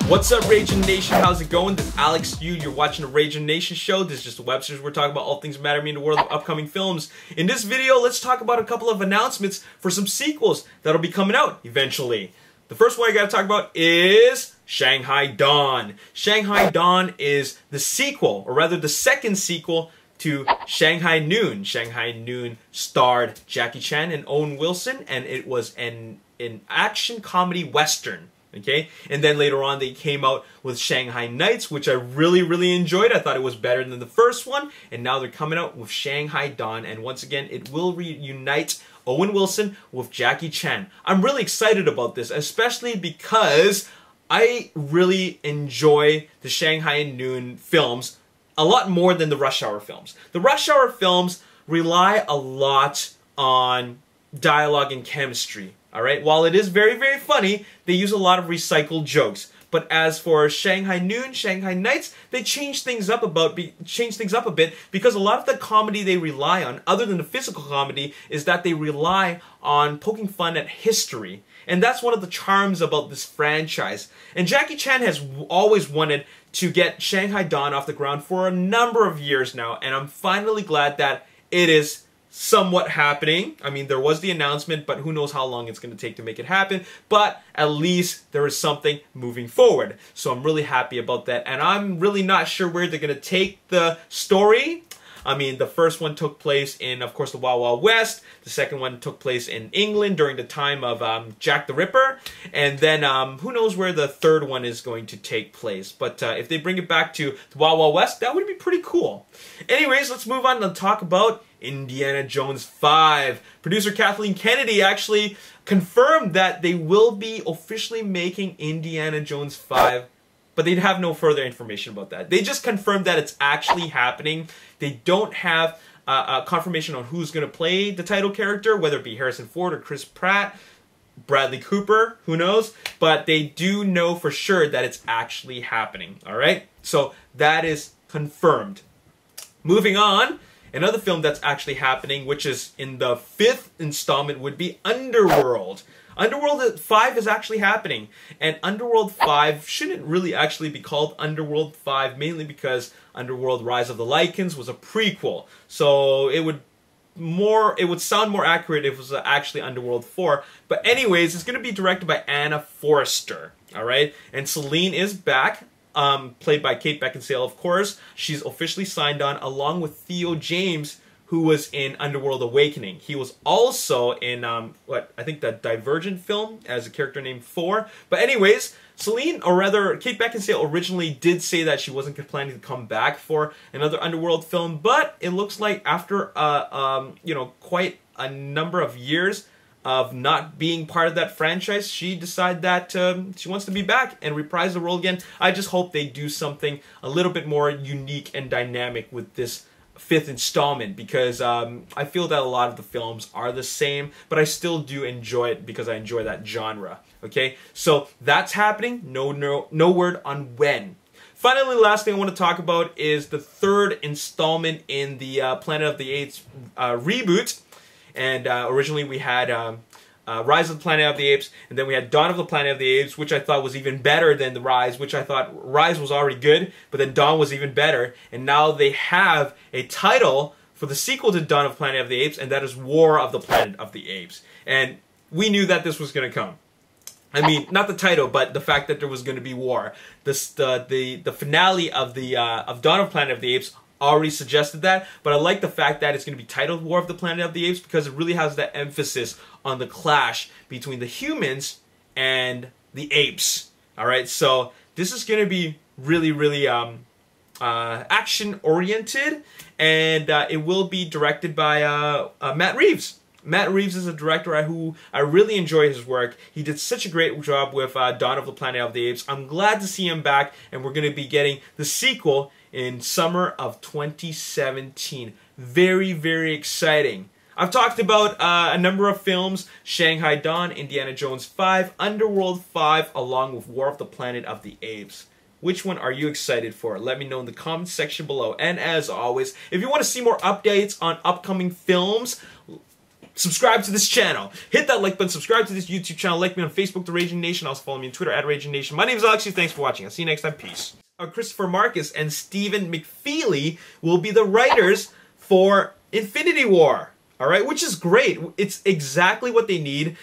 What's up, Ragin Nation? How's it going? This is Alex Yu. You're watching the Ragin Nation show. This is just a web series. We're talking about all things that matter to me in the world of upcoming films. In this video, let's talk about a couple of announcements for some sequels that'll be coming out eventually. The first one I gotta talk about is Shanghai Dawn. Shanghai Dawn is the sequel, or rather the second sequel to Shanghai Noon. Shanghai Noon starred Jackie Chan and Owen Wilson, and it was an action comedy western. Okay, and then later on they came out with Shanghai Nights, which I really enjoyed. I thought it was better than the first one, and now they're coming out with Shanghai Dawn, and once again it will reunite Owen Wilson with Jackie Chan. I'm really excited about this, especially because I really enjoy the Shanghai Noon films a lot more than the Rush Hour films. The Rush Hour films rely a lot on dialogue and chemistry. Alright, while it is very funny, they use a lot of recycled jokes. But as for Shanghai Noon, Shanghai Nights, they change things up a bit because a lot of the comedy they rely on, other than the physical comedy, is that they rely on poking fun at history. And that's one of the charms about this franchise. And Jackie Chan has always wanted to get Shanghai Dawn off the ground for a number of years now, and I'm finally glad that it is somewhat happening. I mean, there was the announcement, but who knows how long it's going to take to make it happen. But at least there is something moving forward. So I'm really happy about that. And I'm really not sure where they're going to take the story. I mean, the first one took place in, of course, the Wild Wild West. The second one took place in England during the time of Jack the Ripper. And then who knows where the third one is going to take place. But if they bring it back to the Wild Wild West, that would be pretty cool. Anyways, let's move on and talk about Indiana Jones 5. Producer Kathleen Kennedy actually confirmed that they will be officially making Indiana Jones 5, but they'd have no further information about that. They just confirmed that it's actually happening. They don't have a confirmation on who's going to play the title character, whether it be Harrison Ford or Chris Pratt, Bradley Cooper, who knows? But they do know for sure that it's actually happening, alright? So that is confirmed. Moving on, another film that's actually happening, which is in the 5th installment, would be Underworld. Underworld 5 is actually happening, and Underworld 5 shouldn't really actually be called Underworld 5, mainly because Underworld Rise of the Lycans was a prequel. So it would sound more accurate if it was actually Underworld 4. But anyways, it's going to be directed by Anna Forrester, alright? And Celine is back. Played by Kate Beckinsale, of course. She's officially signed on, along with Theo James, who was in Underworld Awakening. He was also in, I think the Divergent film as a character named 4. But anyways, Celine, or rather Kate Beckinsale, originally did say that she wasn't planning to come back for another Underworld film, but it looks like after, you know, quite a number of years of not being part of that franchise, she decided that she wants to be back and reprise the role again. I just hope they do something a little bit more unique and dynamic with this 5th installment, because I feel that a lot of the films are the same, but I still do enjoy it because I enjoy that genre. Okay, so that's happening. No word on when. Finally, the last thing I want to talk about is the 3rd installment in the Planet of the Apes reboot. And originally we had Rise of the Planet of the Apes, and then we had Dawn of the Planet of the Apes, which I thought was even better than the Rise, which I thought Rise was already good, but then Dawn was even better. And now they have a title for the sequel to Dawn of the Planet of the Apes, and that is War of the Planet of the Apes. And we knew that this was going to come. I mean, not the title, but the fact that there was going to be war. The finale of Dawn of the Planet of the Apes already suggested that, but I like the fact that it's going to be titled War of the Planet of the Apes because it really has that emphasis on the clash between the humans and the apes. Alright, so this is going to be really action oriented, and it will be directed by Matt Reeves. Matt Reeves is a director who I really enjoy his work. He did such a great job with Dawn of the Planet of the Apes. I'm glad to see him back, and we're going to be getting the sequel in summer of 2017. Very exciting. I've talked about a number of films: Shanghai Dawn, Indiana Jones 5, Underworld 5, along with War of the Planet of the Apes. Which one are you excited for? Let me know in the comments section below. And as always, if you want to see more updates on upcoming films, subscribe to this channel. Hit that like button, subscribe to this YouTube channel, like me on Facebook, The Ragin Nation. Also follow me on Twitter, @RaginNation. My name is Alex. Thanks for watching. I'll see you next time. Peace. Christopher Marcus and Stephen McFeely will be the writers for Infinity War. All right, which is great. It's exactly what they need.